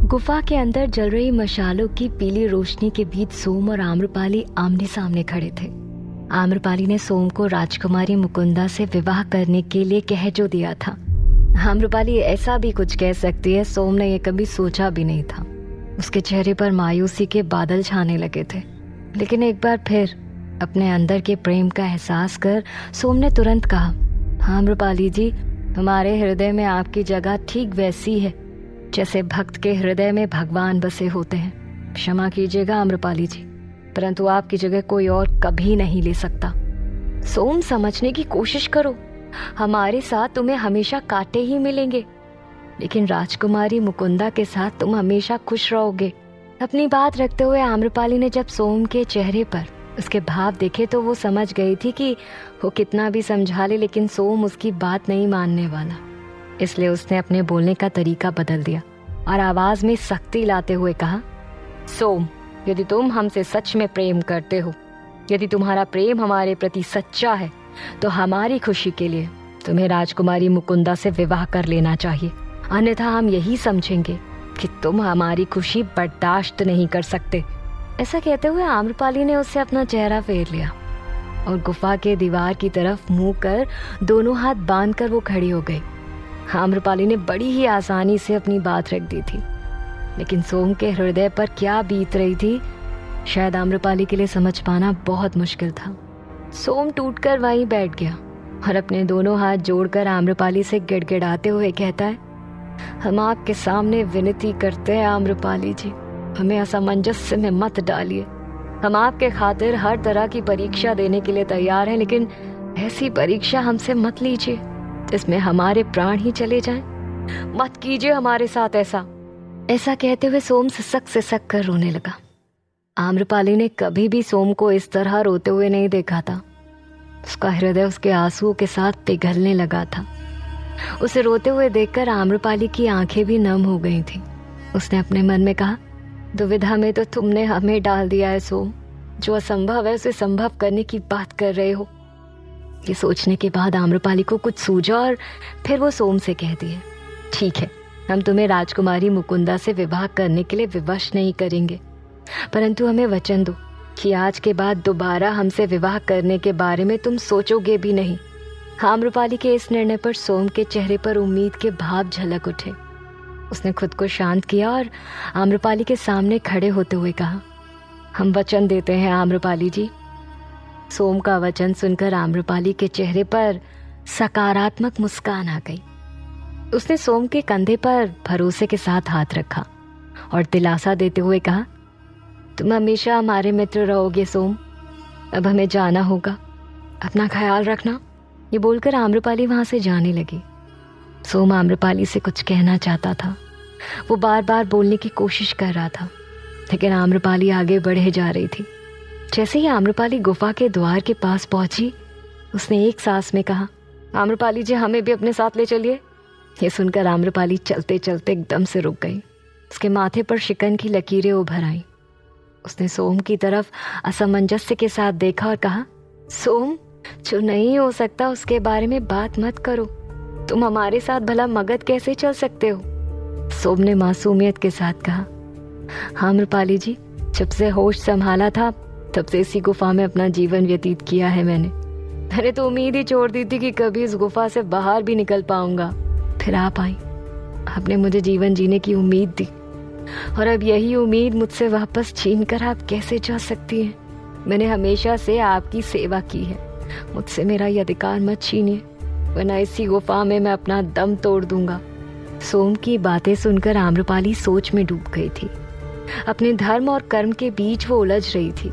गुफा के अंदर जल रही मशालों की पीली रोशनी के बीच सोम और आम्रपाली आमने सामने खड़े थे। आम्रपाली ने सोम को राजकुमारी मुकुंदा से विवाह करने के लिए कह जो दिया था। आम्रपाली ऐसा भी कुछ कह सकती है, सोम ने यह कभी सोचा भी नहीं था। उसके चेहरे पर मायूसी के बादल छाने लगे थे, लेकिन एक बार फिर अपने अंदर के प्रेम का एहसास कर सोम ने तुरंत कहा, आम्रपाली जी, हमारे हृदय में आपकी जगह ठीक वैसी है जैसे भक्त के हृदय में भगवान बसे होते हैं। क्षमा कीजिएगा आम्रपाली जी, परंतु आपकी जगह कोई और कभी नहीं ले सकता। सोम, समझने की कोशिश करो, हमारे साथ तुम्हें हमेशा कांटे ही मिलेंगे, लेकिन राजकुमारी मुकुंदा के साथ तुम हमेशा खुश रहोगे। अपनी बात रखते हुए आम्रपाली ने जब सोम के चेहरे पर उसके भाव देखे तो वो समझ गई थी कि वो कितना भी समझा ले, लेकिन सोम उसकी बात नहीं मानने वाला। इसलिए उसने अपने बोलने का तरीका बदल दिया और आवाज में सख्ती लाते हुए कहा, सोम, यदि तुम हमसे सच में प्रेम करते हो, यदि तुम्हारा प्रेम हमारे प्रति सच्चा है, तो हमारी खुशी के लिए तुम्हें राजकुमारी मुकुंदा से विवाह कर लेना चाहिए। अन्यथा हम यही समझेंगे कि तुम हमारी खुशी बर्दाश्त नहीं कर सकते। ऐसा कहते हुए आम्रपाली ने उससे अपना चेहरा फेर लिया और गुफा के दीवार की तरफ मुंह कर दोनों हाथ बांधकर वो खड़ी हो गई। आम्रपाली ने बड़ी ही आसानी से अपनी बात रख दी थी, लेकिन सोम के हृदय पर क्या बीत रही थी शायद आम्रपाली के लिए समझ पाना बहुत मुश्किल था। सोम टूटकर वहीं बैठ गया और अपने दोनों हाथ जोड़कर आम्रपाली से गिड़गिड़ाते हुए कहता है, हम आपके सामने विनती करते हैं आम्रपाली जी, हमें असमंजस्य में मत डालिए। हम आपके खातिर हर तरह की परीक्षा देने के लिए तैयार हैं, लेकिन ऐसी परीक्षा हमसे मत लीजिए इसमें हमारे प्राण ही चले जाएं। मत कीजिए हमारे साथ ऐसा। ऐसा कहते हुए सोम सिसक कर रोने लगा। आम्रपाली ने कभी भी सोम को इस तरह रोते हुए नहीं देखा था। उसका हृदय उसके आंसुओं के साथ पिघलने लगा था। उसे रोते हुए देखकर आम्रपाली की आंखें भी नम हो गई थी। उसने अपने मन में कहा, दुविधा में तो तुमने हमें डाल दिया है सोम, जो असंभव है उसे संभव करने की बात कर रहे हो। ये सोचने के बाद आम्रपाली को कुछ सूझा और फिर वो सोम से कह दिए, ठीक है, हम तुम्हें राजकुमारी मुकुंदा से विवाह करने के लिए विवश नहीं करेंगे, परंतु हमें वचन दो कि आज के बाद दोबारा हमसे विवाह करने के बारे में तुम सोचोगे भी नहीं। आम्रपाली के इस निर्णय पर सोम के चेहरे पर उम्मीद के भाव झलक उठे। उसने खुद को शांत किया और आम्रपाली के सामने खड़े होते हुए कहा, हम वचन देते हैं आम्रपाली जी। सोम का वचन सुनकर आम्रपाली के चेहरे पर सकारात्मक मुस्कान आ गई। उसने सोम के कंधे पर भरोसे के साथ हाथ रखा और दिलासा देते हुए कहा, तुम हमेशा हमारे मित्र रहोगे सोम, अब हमें जाना होगा, अपना ख्याल रखना। ये बोलकर आम्रपाली वहां से जाने लगी। सोम आम्रपाली से कुछ कहना चाहता था, वो बार बार बोलने की कोशिश कर रहा था, लेकिन आम्रपाली आगे बढ़े जा रही थी। जैसे ही आम्रपाली गुफा के द्वार के पास पहुंची, उसने एक सांस में कहा, आम्रपाली जी, हमें भी अपने साथ ले चलिए। ये सुनकर आम्रपाली चलते चलते एकदम से रुक गई। उसके माथे पर शिकन की लकीरें उभर आईं। उसने सोम की तरफ असमंजस्य के साथ देखा और कहा, सोम, जो नहीं हो सकता उसके बारे में बात मत करो। तुम हमारे साथ भला मगध कैसे चल सकते हो? सोम ने मासूमियत के साथ कहा, आम्रपाली जी, जब से होश संभाला था तब से इसी गुफा में अपना जीवन व्यतीत किया है मैंने तो उम्मीद ही छोड़ दी थी कि कभी इस गुफा से बाहर भी निकल पाऊंगा। फिर आप आई, आपने मुझे जीवन जीने की उम्मीद दी, और अब यही उम्मीद मुझसे वापस छीन कर आप कैसे जा सकती हैं? मैंने हमेशा से आपकी सेवा की है, मुझसे मेरा ये अधिकार मत छीनिए, वरना इसी गुफा में मैं अपना दम तोड़ दूंगा। सोम की बातें सुनकर आम्रपाली सोच में डूब गई थी। अपने धर्म और कर्म के बीच वो उलझ रही थी।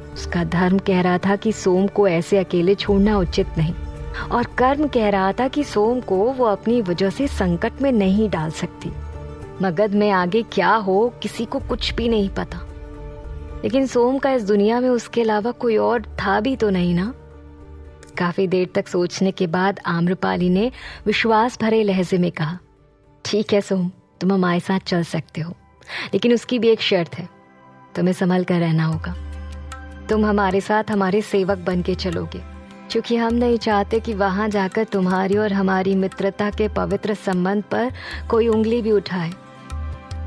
उसका धर्म कह रहा था कि सोम को ऐसे अकेले छोड़ना उचित नहीं, और कर्म कह रहा था कि सोम को वो अपनी वजह से संकट में नहीं डाल सकती। मगध में आगे क्या हो किसी को कुछ भी नहीं पता, लेकिन सोम का इस दुनिया में उसके अलावा कोई और था भी तो नहीं ना। काफी देर तक सोचने के बाद आम्रपाली ने विश्वास भरे लहजे में कहा, ठीक है सोम, तुम हमारे साथ चल सकते हो, लेकिन उसकी भी एक शर्त है, तुम्हें संभल कर रहना होगा। तुम हमारे साथ हमारे सेवक बन के चलोगे, क्योंकि हम नहीं चाहते कि वहां जाकर तुम्हारी और हमारी मित्रता के पवित्र संबंध पर कोई उंगली भी उठाए।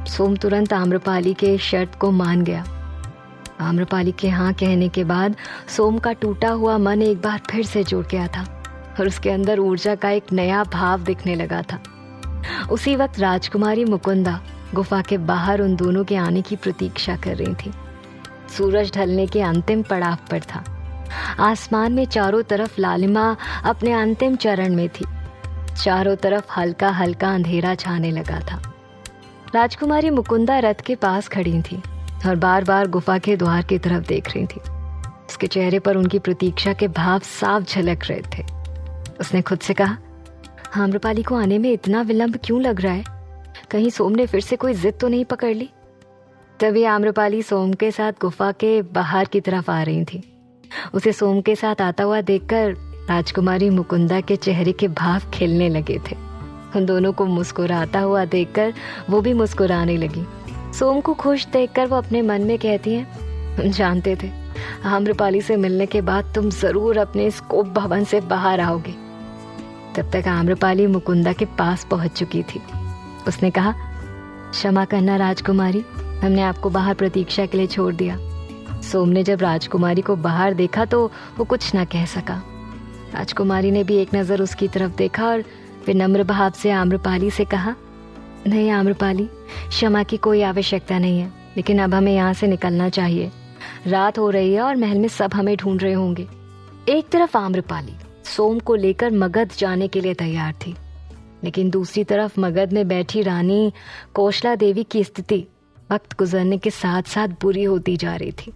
सोम तुरंत आम्रपाली के शर्त को मान गया। आम्रपाली के हाँ कहने के बाद सोम का टूटा हुआ मन एक बार फिर से जुड़ गया था और उसके अंदर ऊर्जा का एक नया भाव दिखने लगा था। उसी वक्त राजकुमारी मुकुंदा गुफा के बाहर उन दोनों के आने की प्रतीक्षा कर रही थी। सूरज ढलने के अंतिम पड़ाव पर था। आसमान में चारों तरफ लालिमा अपने अंतिम चरण में थी। चारों तरफ हल्का हल्का अंधेरा छाने लगा था। राजकुमारी मुकुंदा रथ के पास खड़ी थी और बार बार गुफा के द्वार की तरफ देख रही थी। उसके चेहरे पर उनकी प्रतीक्षा के भाव साफ झलक रहे थे। उसने खुद से कहा, आम्रपाली को आने में इतना विलंब क्यों लग रहा है? कहीं सोम ने फिर से कोई जिद तो नहीं पकड़ ली? तभी आम्रपाली सोम के साथ गुफा के बाहर की तरफ आ रही थी। उसे सोम के साथ आता हुआ देखकर राजकुमारी मुकुंदा के चेहरे के भाव खिलने लगे थे। उन दोनों को मुस्कुराता हुआ देखकर वो भी मुस्कुराने लगी। सोम को खुश देखकर वो अपने मन में कहती है, जानते थे आम्रपाली से मिलने के बाद तुम जरूर अपने इस कोप भवन से बाहर आओगे। तब तक आम्रपाली मुकुंदा के पास पहुंच चुकी थी। उसने कहा, क्षमा करना राजकुमारी, हमने आपको बाहर प्रतीक्षा के लिए छोड़ दिया। सोम ने जब राजकुमारी को बाहर देखा तो वो कुछ ना कह सका। राजकुमारी ने भी एक नजर उसकी तरफ देखा और विनम्र भाव से आम्रपाली से कहा, नहीं आम्रपाली, क्षमा की कोई आवश्यकता नहीं है, लेकिन अब हमें यहाँ से निकलना चाहिए। रात हो रही है और महल में सब हमें ढूंढ रहे होंगे। एक तरफ आम्रपाली सोम को लेकर मगध जाने के लिए तैयार थी, लेकिन दूसरी तरफ मगध में बैठी रानी कौशला देवी की स्थिति वक्त गुजरने के साथ साथ बुरी होती जा रही थी।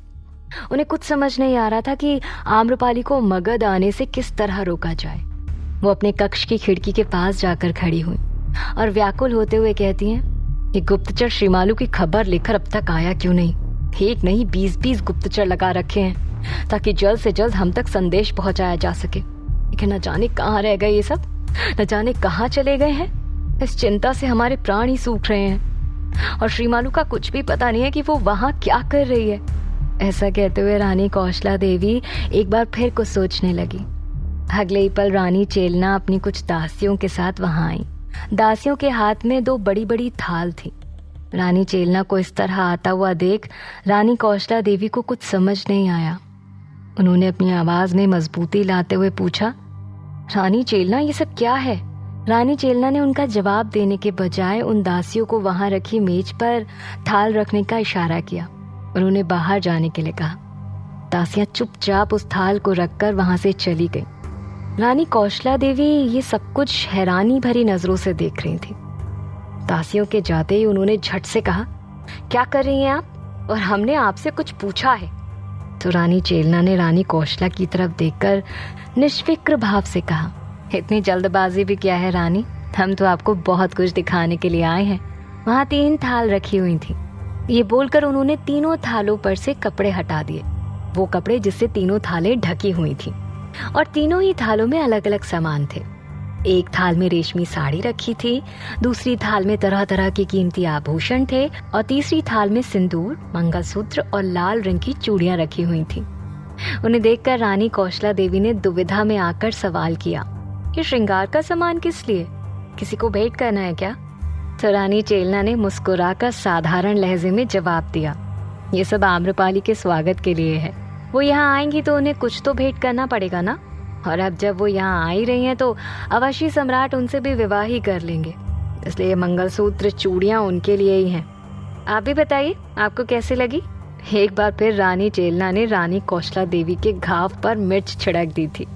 उन्हें कुछ समझ नहीं आ रहा था कि आम्रपाली को मगध आने से किस तरह रोका जाए। वो अपने कक्ष की खिड़की के पास जाकर खड़ी हुई और व्याकुल होते हुए कहती हैं, ये गुप्तचर श्रीमालू की खबर लेकर अब तक आया क्यों नहीं? एक नहीं 20-20 गुप्तचर लगा रखे हैं ताकि जल्द से जल्द हम तक संदेश पहुंचाया जा सके, लेकिन न जाने कहाँ रह गए ये सब, न जाने कहाँ चले गए हैं। इस चिंता से हमारे प्राण ही सूख रहे हैं और श्रीमालू का कुछ भी पता नहीं है कि वो वहां क्या कर रही है। ऐसा कहते हुए रानी कौशला देवी एक बार फिर कुछ सोचने लगी। अगले ही पल रानी चेलना अपनी कुछ दासियों के साथ वहां आई। दासियों के हाथ में 2 बड़ी बड़ी थाल थी। रानी चेलना को इस तरह आता हुआ देख रानी कौशला देवी को कुछ समझ नहीं आया। उन्होंने अपनी आवाज में मजबूती लाते हुए पूछा, रानी चेलना ये सब क्या है? रानी चेलना ने उनका जवाब देने के बजाय उन दासियों को वहां रखी मेज पर थाल रखने का इशारा किया। उन्होंने बाहर जाने के लिए कहा। दासियां चुपचाप उस थाल को रखकर वहां से चली गई। रानी कौशला देवी ये सब कुछ हैरानी भरी नजरों से देख रही थी। दासियों के जाते ही उन्होंने झट से कहा, क्या कर रही हैं आप? और हमने आपसे कुछ पूछा है। तो रानी चेलना ने रानी कौशला की तरफ देखकर निष्फिक्र भाव से कहा, इतनी जल्दबाजी भी क्या है रानी, हम तो आपको बहुत कुछ दिखाने के लिए आए हैं। वहाँ 3 थाल रखी हुई थी। ये बोलकर उन्होंने तीनों थालों पर से कपड़े हटा दिए, वो कपड़े जिससे तीनों थालें ढकी हुई थी, और तीनों ही थालों में अलग अलग सामान थे। एक थाल में रेशमी साड़ी रखी थी, दूसरी थाल में तरह तरह के कीमती आभूषण थे और तीसरी थाल में सिंदूर, मंगलसूत्र और लाल रंग की चूड़ियां रखी हुई थी। उन्हें देखकर रानी कौशला देवी ने दुविधा में आकर सवाल किया, ये श्रृंगार का सामान किस लिए? किसी को भेंट करना है क्या? तो रानी चेलना ने मुस्कुराकर साधारण लहजे में जवाब दिया, ये सब आम्रपाली के स्वागत के लिए है। वो यहाँ आएंगी तो उन्हें कुछ तो भेंट करना पड़ेगा ना, और अब जब वो यहाँ आ ही रही हैं तो अवश्य सम्राट उनसे भी विवाह ही कर लेंगे, इसलिए मंगलसूत्र चूड़ियाँ उनके लिए ही हैं। आप भी बताइए आपको कैसे लगी? एक बार फिर रानी चेलना ने रानी कौशला देवी के घाव पर मिर्च छिड़क दी थी।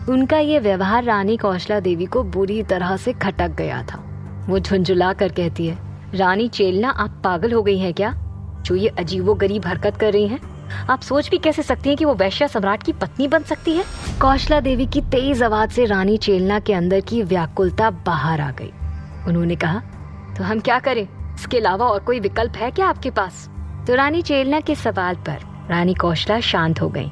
उनका ये व्यवहार रानी कौशला देवी को बुरी तरह से खटक गया था। वो झुंझुला कर कहती है, रानी चेलना आप पागल हो गई हैं क्या, जो ये अजीबोगरीब हरकत कर रही हैं? आप सोच भी कैसे सकती हैं कि वो वैश्या सम्राट की पत्नी बन सकती है? कौशला देवी की तेज आवाज से रानी चेलना के अंदर की व्याकुलता बाहर आ गई। उन्होंने कहा, तो हम क्या करें? इसके अलावा और कोई विकल्प है क्या आपके पास? तो रानी चेलना के सवाल पर रानी कौशला शांत हो गई,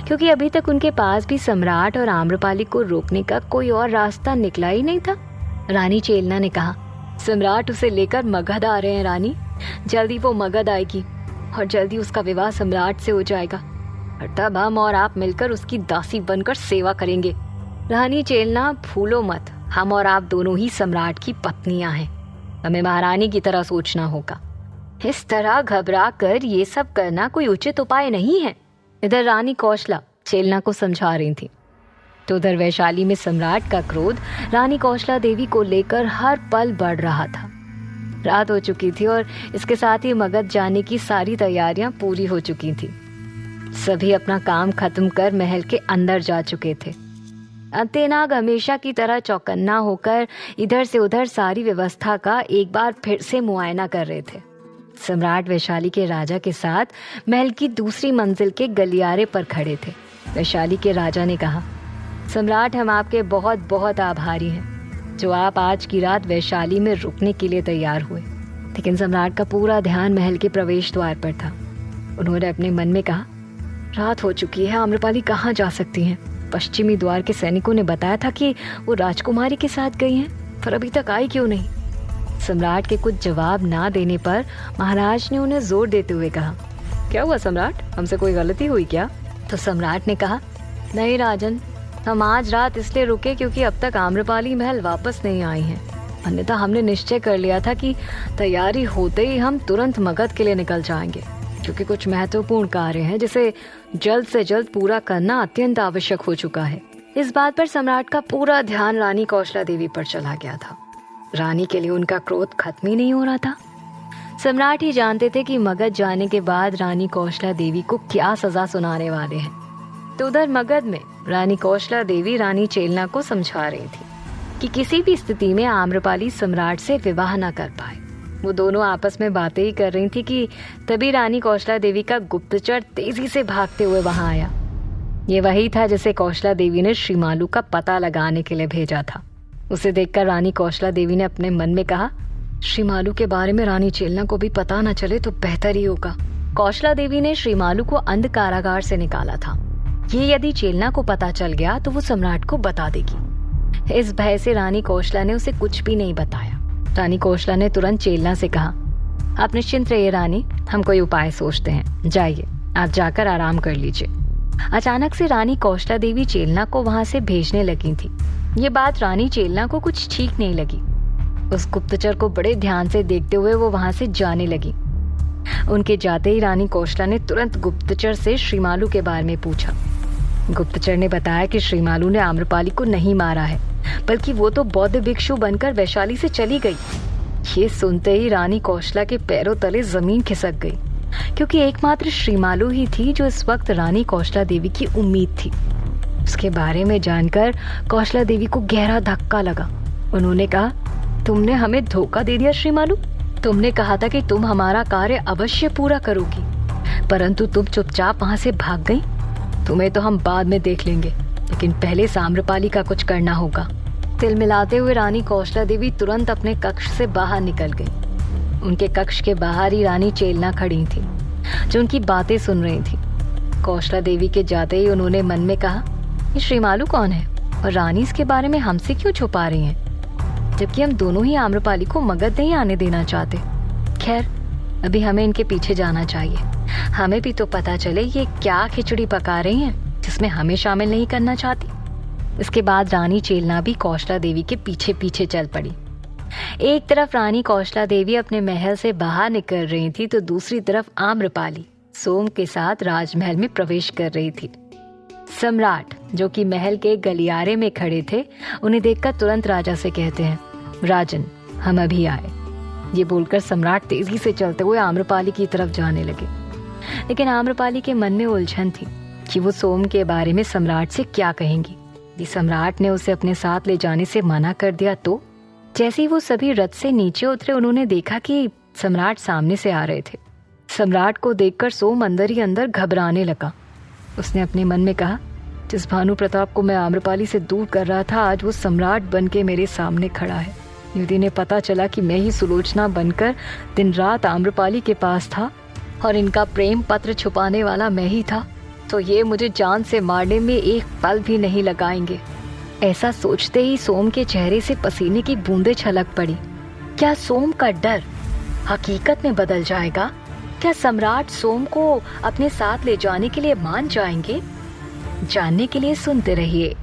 क्योंकि अभी तक उनके पास भी सम्राट और आम्रपाली को रोकने का कोई और रास्ता निकला ही नहीं था। रानी चेलना ने कहा, सम्राट उसे लेकर मगध आ रहे हैं रानी, जल्दी वो मगध आएगी और जल्दी उसका विवाह सम्राट से हो जाएगा, और तब हम और आप मिलकर उसकी दासी बनकर सेवा करेंगे। रानी चेलना भूलो मत, हम और आप दोनों ही सम्राट की पत्नियां हैं। हमें महारानी की तरह सोचना होगा। इस तरह घबरा कर ये सब करना कोई उचित उपाय नहीं है। इधर रानी कौशला चेलना को समझा रही थी, तो उधर वैशाली में सम्राट का क्रोध रानी कौशला देवी को लेकर हर पल बढ़ रहा था। रात हो चुकी थी और इसके साथ ही मगध जाने की सारी तैयारियां पूरी हो चुकी थी। सभी अपना काम खत्म कर महल के अंदर जा चुके थे। अंतेनाग हमेशा की तरह चौकन्ना होकर इधर से उधर सारी व्यवस्था का एक बार फिर से मुआयना कर रहे थे। सम्राट वैशाली के राजा के साथ महल की दूसरी मंजिल के गलियारे पर खड़े थे। वैशाली के राजा ने कहा, सम्राट, हम आपके बहुत बहुत आभारी हैं जो आप आज की रात वैशाली में रुकने के लिए तैयार हुए। लेकिन सम्राट का पूरा ध्यान महल के प्रवेश द्वार पर था। उन्होंने अपने मन में कहा, रात हो चुकी है, आम्रपाली कहाँ जा सकती हैं? पश्चिमी द्वार के सैनिकों ने बताया था कि वो राजकुमारी के साथ गई हैं, पर अभी तक आई क्यों नहीं? सम्राट के कुछ जवाब ना देने पर महाराज ने उन्हें जोर देते हुए कहा, क्या हुआ सम्राट, हमसे कोई गलती हुई क्या? तो सम्राट ने कहा, नहीं राजन, हम आज रात इसलिए रुके क्योंकि अब तक आम्रपाली महल वापस नहीं आई हैं। अन्यथा हमने निश्चय कर लिया था कि तैयारी होते ही हम तुरंत मगध के लिए निकल जाएंगे, क्योंकि कुछ महत्वपूर्ण कार्य हैं जिसे जल्द से जल्द पूरा करना अत्यंत आवश्यक हो चुका है। इस बात पर सम्राट का पूरा ध्यान रानी कौशला देवी पर चला गया था। रानी के लिए उनका क्रोध खत्म ही नहीं हो रहा था। सम्राट ही जानते थे कि मगध जाने के बाद रानी कौशला देवी को क्या सजा सुनाने वाले हैं। तो उधर मगध में रानी कौशला देवी रानी चेलना को समझा रही थी कि किसी भी स्थिति में आम्रपाली सम्राट से विवाह न कर पाए। वो दोनों आपस में बातें ही कर रही थी कि तभी रानी कौशला देवी का गुप्तचर तेजी से भागते हुए वहां आया। ये वही था जिसे कौशला देवी ने श्रीमालू का पता लगाने के लिए भेजा था। उसे देखकर रानी कौशला देवी ने अपने मन में कहा, श्रीमालू के बारे में रानी चेलना को भी पता न चले तो बेहतर ही होगा। कौशला देवी ने श्रीमालू को अंध कारागार से निकाला था। ये यदि चेलना को पता चल गया तो वो सम्राट को बता देगी। इस भय से रानी कौशला ने उसे कुछ भी नहीं बताया। रानी कौशला ने तुरंत चेलना से कहा, आप निश्चिंत रहिए रानी, हम कोई उपाय सोचते हैं, जाइए आप जाकर आराम कर लीजिए। अचानक से रानी कौशला देवी चेलना को वहां से भेजने लगी थी। ये बात रानी चेलना को कुछ ठीक नहीं लगी। उस गुप्तचर को बड़े ध्यान से देखते हुए वो वहां से जाने लगी। उनके जाते ही रानी कौशला ने तुरंत गुप्तचर से श्रीमालू के बारे में पूछा। गुप्तचर ने बताया कि श्रीमालू ने आम्रपाली को नहीं मारा है, बल्कि वो तो बौद्ध भिक्षु बनकर वैशाली से चली गई। ये सुनते ही रानी कौशला के पैरों तले जमीन खिसक गई, क्योंकि एकमात्र श्रीमालू ही थी जो इस वक्त रानी कौशला देवी की उम्मीद थी। उसके बारे में जानकर कौशला देवी को गहरा धक्का लगा। उन्होंने कहा, तुमने हमें धोखा दे दिया श्रीमालू। तुमने कहा था कि तुम हमारा कार्य अवश्य पूरा करोगी, परंतु तुम चुपचाप वहां से भाग गई। तुम्हें तो हम बाद में देख लेंगे, लेकिन पहले आम्रपाली का कुछ करना होगा। तिलमिलाते हुए रानी कौशला देवी तुरंत अपने कक्ष से बाहर निकल गई। उनके कक्ष के बाहर ही रानी चेलना खड़ी थी, जो उनकी बातें सुन रही थी। कौशला देवी के जाते ही उन्होंने मन में कहा, ये श्रीमालू कौन है और रानी इसके बारे में हमसे क्यों छुपा रही हैं, जबकि हम दोनों ही आम्रपाली को मगध नहीं आने देना चाहते। खैर, अभी हमें इनके पीछे जाना चाहिए। हमें भी तो पता चले ये क्या खिचड़ी पका रही हैं, जिसमें हमें शामिल नहीं करना चाहती। इसके बाद रानी चेलना भी कौशला देवी के पीछे पीछे चल पड़ी। एक तरफ रानी कौशला देवी अपने महल से बाहर निकल रही थी, तो दूसरी तरफ आम्रपाली सोम के साथ राजमहल में प्रवेश कर रही थी। सम्राट, जो कि महल के गलियारे में खड़े थे, उन्हें देखकर तुरंत राजा से कहते हैं, राजन, हम अभी आए। ये बोलकर सम्राट तेजी से चलते हुए आम्रपाली की तरफ जाने लगे। लेकिन आम्रपाली के मन में उलझन थी कि वो सोम के बारे में सम्राट से क्या कहेंगी। यदि सम्राट ने उसे अपने साथ ले जाने से मना कर दिया तो? जैसे ही वो सभी रथ से नीचे उतरे, उन्होंने देखा कि सम्राट सामने से आ रहे थे। सम्राट को देखकर सोम अंदर ही अंदर घबराने लगा। उसने अपने मन में कहा, जिस भानु प्रताप को मैं आम्रपाली से दूर कर रहा था, आज वो सम्राट बन के मेरे सामने खड़ा है। यदि इन्हें पता चला कि मैं ही सुलोचना बनकर दिन रात आम्रपाली के पास था और इनका प्रेम पत्र छुपाने वाला मैं ही था, तो ये मुझे जान से मारने में एक पल भी नहीं लगाएंगे। ऐसा सोचते ही सोम के चेहरे से पसीने की बूंदें छलक पड़ी। क्या सोम का डर हकीकत में बदल जाएगा? क्या सम्राट सोम को अपने साथ ले जाने के लिए मान जाएंगे? जानने के लिए सुनते रहिए।